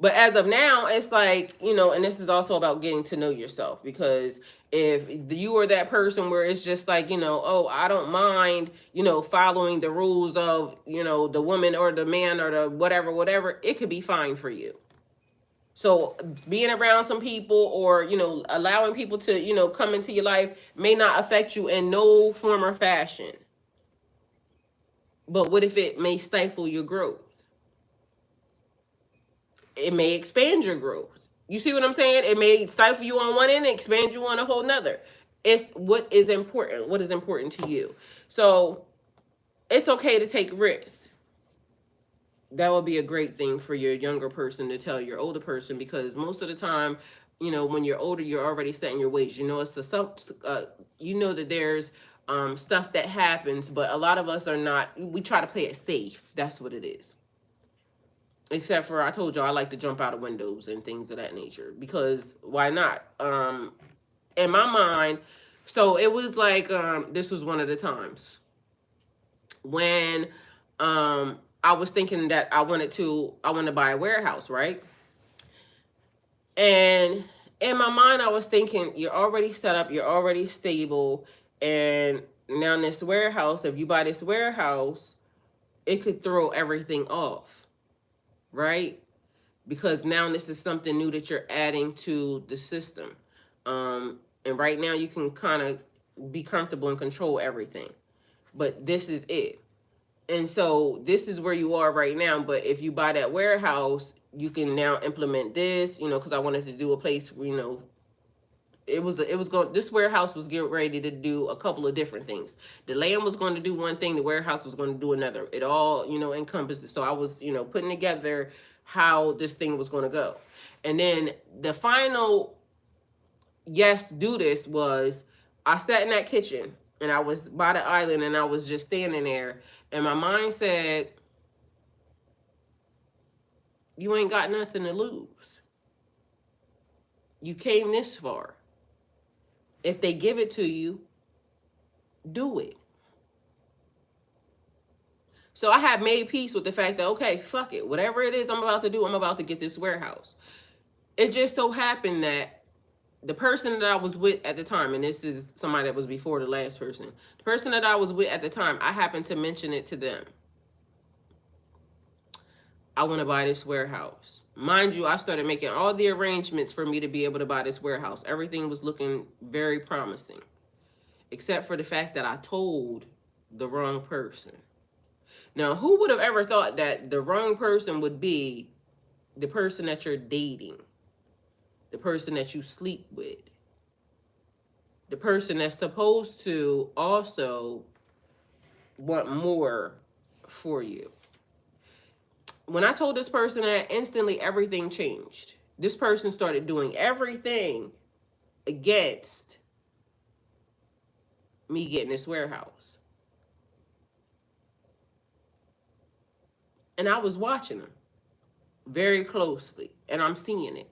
But as of now, it's like, and this is also about getting to know yourself, because if you are that person where it's just like, oh, I don't mind, following the rules of, the woman or the man or the whatever, it could be fine for you. So being around some people, or, allowing people to, come into your life may not affect you in no form or fashion. But what if it may stifle your growth? It may expand your growth. You see what I'm saying? It may stifle you on one end and expand you on a whole nother. It's what is important. What is important to you? So it's okay to take risks. That would be a great thing for your younger person to tell your older person, because most of the time, when you're older, you're already set in your ways. It's that there's stuff that happens, but a lot of us are not. We try to play it safe. That's what it is. Except for, I told you, I like to jump out of windows and things of that nature, because why not? In my mind, so it was like, this was one of the times when I was thinking that I wanted to buy a warehouse, right? And in my mind, I was thinking, you're already set up, you're already stable, and now in this warehouse, if you buy this warehouse, it could throw everything off, right? Because now this is something new that you're adding to the system. And right now you can kind of be comfortable and control everything. But this is it. And so this is where you are right now. But if you buy that warehouse, you can now implement this, because I wanted to do a place where, this warehouse was getting ready to do a couple of different things. The land was going to do one thing, the warehouse was going to do another. It all, encompasses. So I was, putting together how this thing was going to go. And then the final yes, do this was, I sat in that kitchen and I was by the island and I was just standing there, and my mind said, you ain't got nothing to lose. You came this far. If they give it to you, do it. So I had made peace with the fact that, okay, fuck it. Whatever it is I'm about to do, I'm about to get this warehouse. It just so happened that the person that I was with at the time, and this is somebody that was before the last person, the person that I was with at the time, I happened to mention it to them. I want to buy this warehouse. Mind you, I started making all the arrangements for me to be able to buy this warehouse. Everything was looking very promising, except for the fact that I told the wrong person. Now, who would have ever thought that the wrong person would be the person that you're dating, the person that you sleep with, the person that's supposed to also want more for you? When I told this person that, instantly everything changed. This person started doing everything against me getting this warehouse. And I was watching them very closely, and I'm seeing it.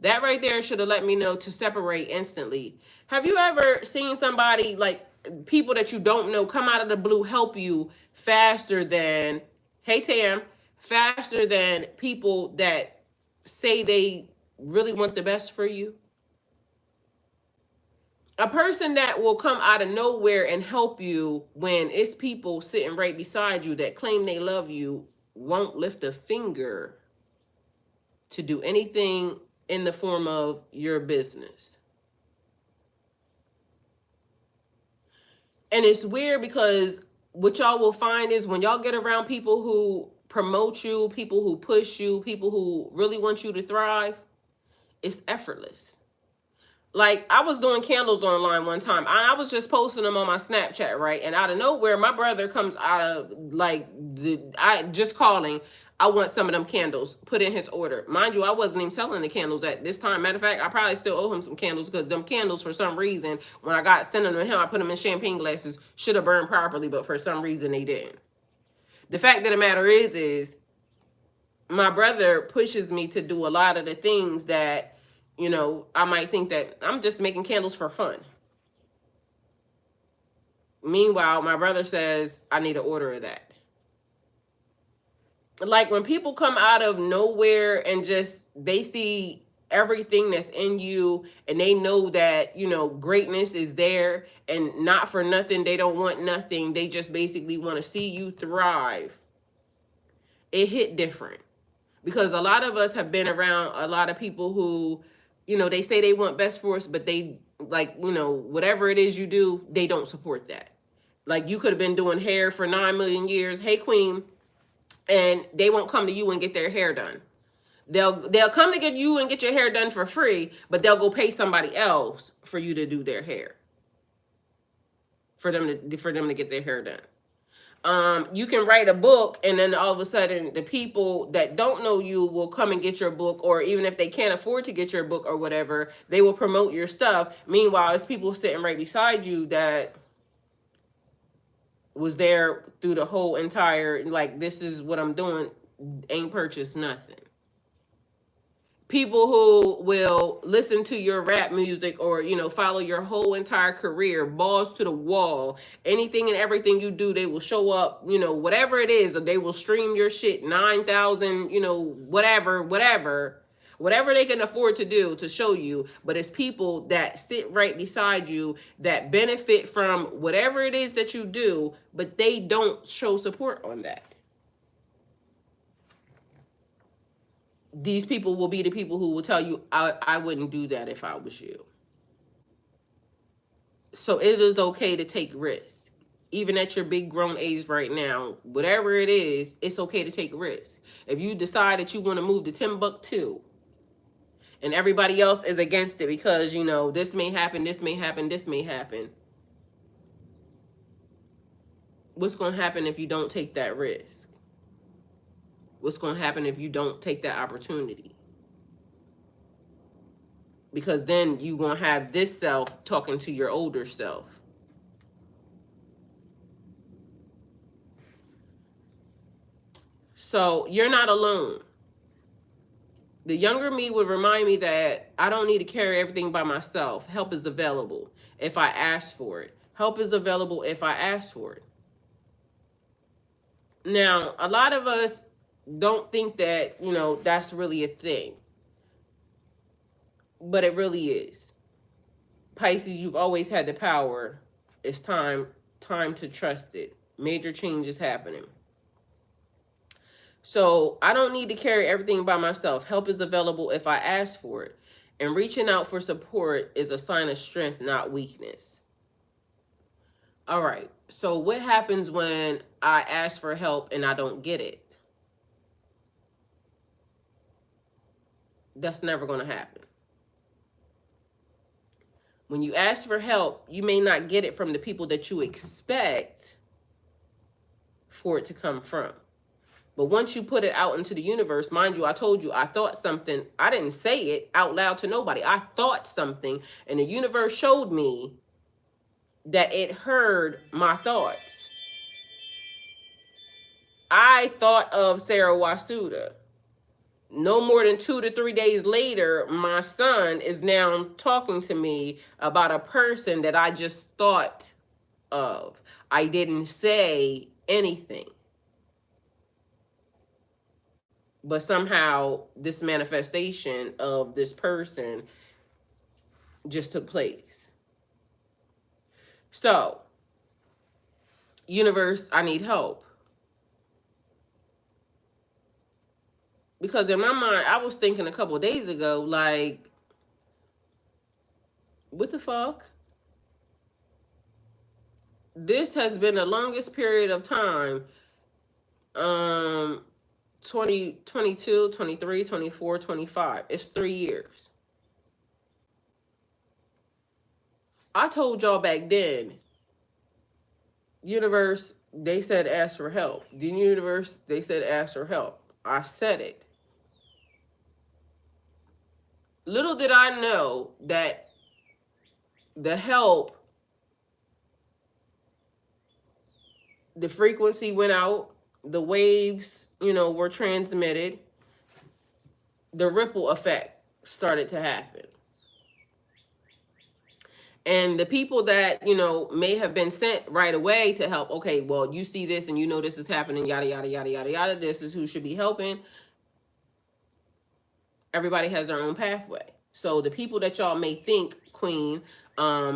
That right there should have let me know to separate instantly. Have you ever seen somebody, like people that you don't know, come out of the blue, help you faster than, hey Tam, faster than people that say they really want the best for you? A person that will come out of nowhere and help you when it's people sitting right beside you that claim they love you won't lift a finger to do anything in the form of your business. And it's weird because what y'all will find is when y'all get around people who promote you, people who push you, people who really want you to thrive, it's effortless. Like, I was doing candles online one time. I was just posting them on my Snapchat, right? And out of nowhere, my brother comes out of, like, I just calling, I want some of them candles, put in his order. Mind you, I wasn't even selling the candles at this time. Matter of fact, I probably still owe him some candles because them candles, for some reason, when I got sending them to him, I put them in champagne glasses, should have burned properly, but for some reason they didn't. The fact of the matter is my brother pushes me to do a lot of the things that, you know, I might think that I'm just making candles for fun. Meanwhile, my brother says, I need an order of that. Like when people come out of nowhere and just, they see everything that's in you and they know that, you know, greatness is there, and not for nothing, they don't want nothing. They just basically want to see you thrive. It hit different because a lot of us have been around a lot of people who, you know, they say they want best for us, but they, like, you know, whatever it is you do, they don't support that. Like, you could have been doing hair for 9 million years. Hey, queen. And they won't come to you and get their hair done. They'll come to get you and get your hair done for free, but they'll go pay somebody else for you to do their hair. For them to get their hair done. You can write a book and then all of a sudden the people that don't know you will come and get your book, or even if they can't afford to get your book or whatever, they will promote your stuff. Meanwhile, it's people sitting right beside you that was there through the whole entire, like, this is what I'm doing, ain't purchased nothing. People who will listen to your rap music or, you know, follow your whole entire career, balls to the wall, anything and everything you do, they will show up, you know, whatever it is, or they will stream your shit 9,000, you know, whatever they can afford to do to show you. But it's people that sit right beside you that benefit from whatever it is that you do, but they don't show support on that. These people will be the people who will tell you, I wouldn't do that if I was you. So it is okay to take risks. Even at your big grown age right now, whatever it is, it's okay to take risks. If you decide that you want to move to Timbuktu and everybody else is against it because, you know, this may happen, this may happen, this may happen. What's going to happen if you don't take that risk? What's going to happen if you don't take that opportunity? Because then you're going to have this self talking to your older self. So you're not alone. The younger me would remind me that I don't need to carry everything by myself. Help is available if I ask for it. Help is available if I ask for it. Now, a lot of us don't think that, you know, that's really a thing. But it really is. Pisces, you've always had the power. It's time to trust it. Major change is happening. So I don't need to carry everything by myself. Help is available if I ask for it. And reaching out for support is a sign of strength, not weakness. All right. So what happens when I ask for help and I don't get it? That's never going to happen. When you ask for help, you may not get it from the people that you expect for it to come from. But once you put it out into the universe, mind you, I told you, I thought something. I didn't say it out loud to nobody. I thought something, and the universe showed me that it heard my thoughts. I thought of Sarah Wasuda. No more than 2 to 3 days later, my son is now talking to me about a person that I just thought of. I didn't say anything. But somehow this manifestation of this person just took place. So, universe, I need help. Because in my mind, I was thinking a couple of days ago, like, what the fuck? This has been the longest period of time. 20, 22, 23, 24, 25. It's 3 years. I told y'all back then, universe, they said ask for help. The universe, they said ask for help. I said it. Little did I know that the help, the frequency went out, the waves, were transmitted, the ripple effect started to happen. And the people that, may have been sent right away to help, okay, well, you see this and you know this is happening, yada, yada, yada, yada, yada, this is who should be helping. Everybody has their own pathway. So the people that y'all may think, Queen,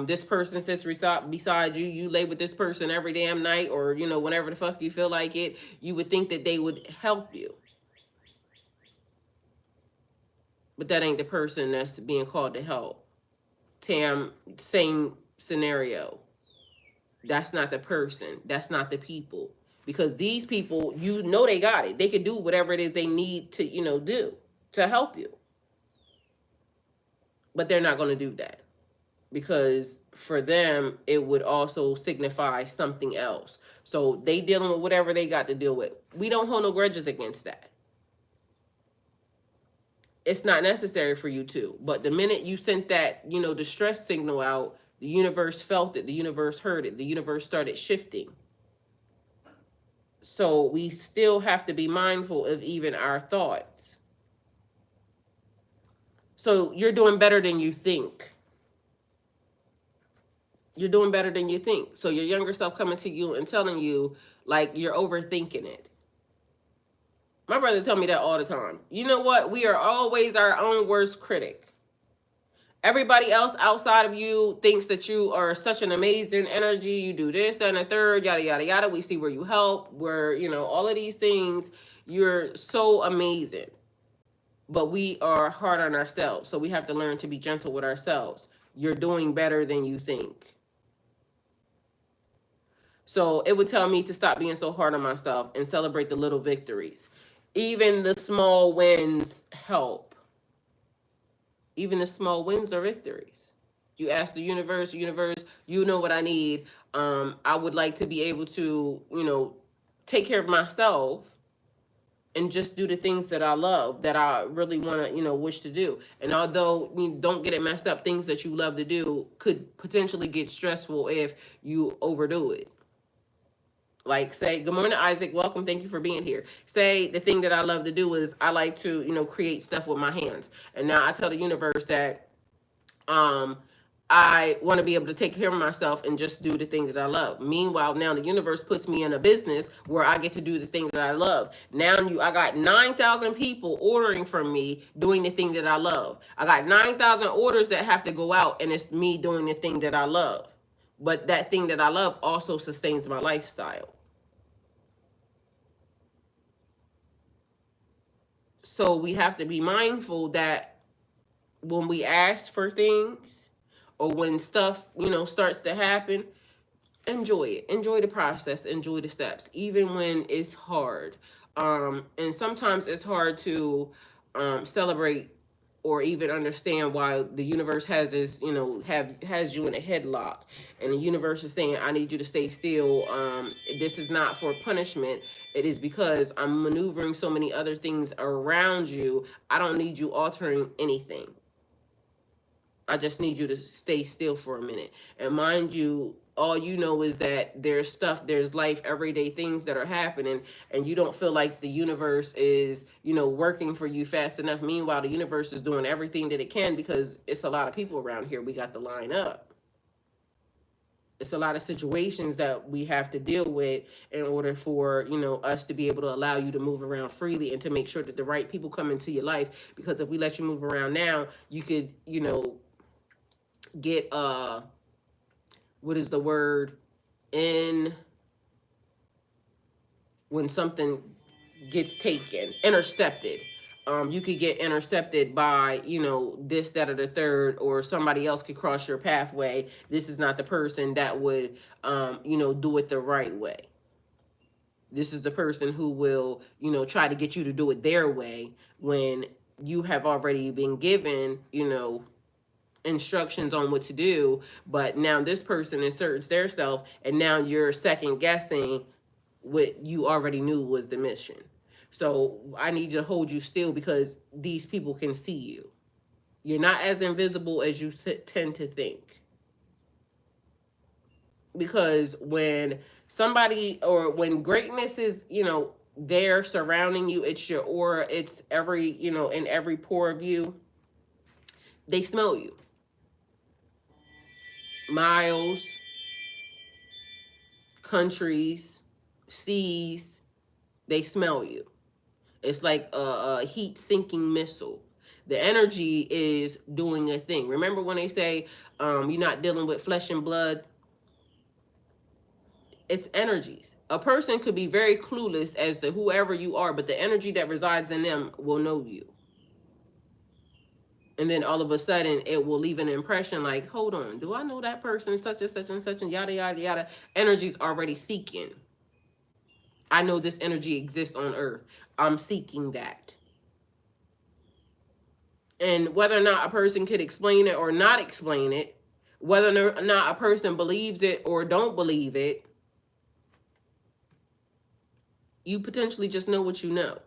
this person sits beside you, you lay with this person every damn night, or, whenever the fuck you feel like it, you would think that they would help you. But that ain't the person that's being called to help. Tam, same scenario. That's not the person. That's not the people. Because these people, they got it. They can do whatever it is they need to, do to help you. But they're not going to do that. Because for them, it would also signify something else. So they dealing with whatever they got to deal with. We don't hold no grudges against that. It's not necessary for you to. But the minute you sent that, distress signal out, the universe felt it. The universe heard it. The universe started shifting. So we still have to be mindful of even our thoughts. So you're doing better than you think. You're doing better than you think. So your younger self coming to you and telling you, like, you're overthinking it. My brother tell me that all the time. You know what? We are always our own worst critic. Everybody else outside of you thinks that you are such an amazing energy. You do this, that, and the third, yada, yada, yada. We see where you help, where, all of these things. You're so amazing. But we are hard on ourselves. So we have to learn to be gentle with ourselves. You're doing better than you think. So it would tell me to stop being so hard on myself and celebrate the little victories. Even the small wins help. Even the small wins are victories. You ask the universe, you know what I need. I would like to be able to, take care of myself and just do the things that I love, that I really want to, wish to do. And although you don't get it messed up, things that you love to do could potentially get stressful if you overdo it. Like, say, good morning, Isaac. Welcome. Thank you for being here. Say the thing that I love to do is I like to, create stuff with my hands. And now I tell the universe that I want to be able to take care of myself and just do the thing that I love. Meanwhile, now the universe puts me in a business where I get to do the thing that I love. Now I got 9,000 people ordering from me doing the thing that I love. I got 9,000 orders that have to go out, and it's me doing the thing that I love. But that thing that I love also sustains my lifestyle. So we have to be mindful that when we ask for things or when stuff, starts to happen, enjoy it. Enjoy the process. Enjoy the steps, even when it's hard. And sometimes it's hard to celebrate or even understand why the universe has this, has you in a headlock, and the universe is saying, I need you to stay still. This is not for punishment. It is because I'm maneuvering so many other things around you. I don't need you altering anything. I just need you to stay still for a minute. And mind you, all you know is that there's stuff, there's life, everyday things that are happening, and you don't feel like the universe is, working for you fast enough. Meanwhile, the universe is doing everything that it can, because it's a lot of people around here we got to line up. It's a lot of situations that we have to deal with in order for, us to be able to allow you to move around freely, and to make sure that the right people come into your life. Because if we let you move around now, you could, get what is the word, in when something gets taken, intercepted. You could get intercepted by, this, that, or the third, or somebody else could cross your pathway. This is not the person that would, do it the right way. This is the person who will, try to get you to do it their way, when you have already been given, instructions on what to do. But now this person inserts their self, and now you're second guessing what you already knew was the mission. So I need to hold you still, because these people can see you. You're not as invisible as you tend to think. Because when somebody, or when greatness is, there surrounding you, it's your aura, it's every, in every pore of you, they smell you. Miles, countries, seas, they smell you. It's like a heat sinking missile. The energy is doing a thing. Remember when they say you're not dealing with flesh and blood? It's energies. A person could be very clueless as to whoever you are, but the energy that resides in them will know you. And then all of a sudden, it will leave an impression like, hold on, do I know that person, such and such and such, and yada, yada, yada. Energy's already seeking. I know this energy exists on earth. I'm seeking that. And whether or not a person could explain it or not explain it, whether or not a person believes it or don't believe it, you potentially just know what you know.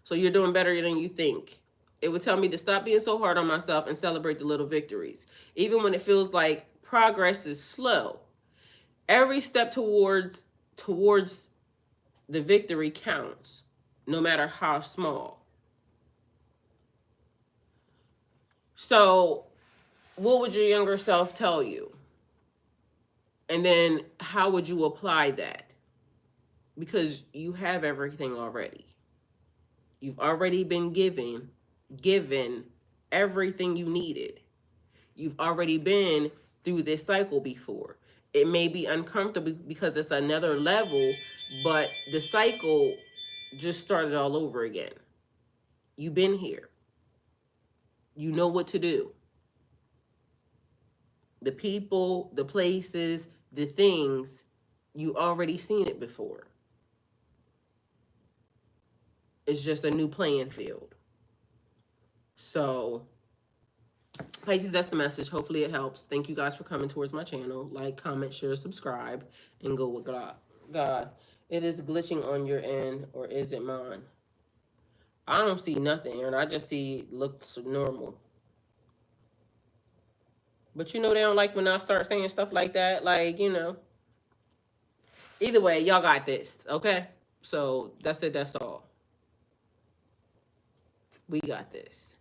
So you're doing better than you think. It would tell me to stop being so hard on myself and celebrate the little victories. Even when it feels like progress is slow, every step towards the victory counts, no matter how small. So what would your younger self tell you? And then how would you apply that? Because you have everything already. You've already been given everything you needed. You've already been through this cycle before. It may be uncomfortable because it's another level, but the cycle just started all over again. You've been here. You know what to do. The people, the places, the things, you already seen it before. It's just a new playing field. So, Pisces, that's the message. Hopefully it helps. Thank you guys for coming towards my channel. Like, comment, share, subscribe, and go with God. It is glitching on your end, or is it mine? I don't see nothing, and I just see it looks normal. But they don't like when I start saying stuff like that. Like, Either way, y'all got this, okay? So, that's it. That's all. We got this.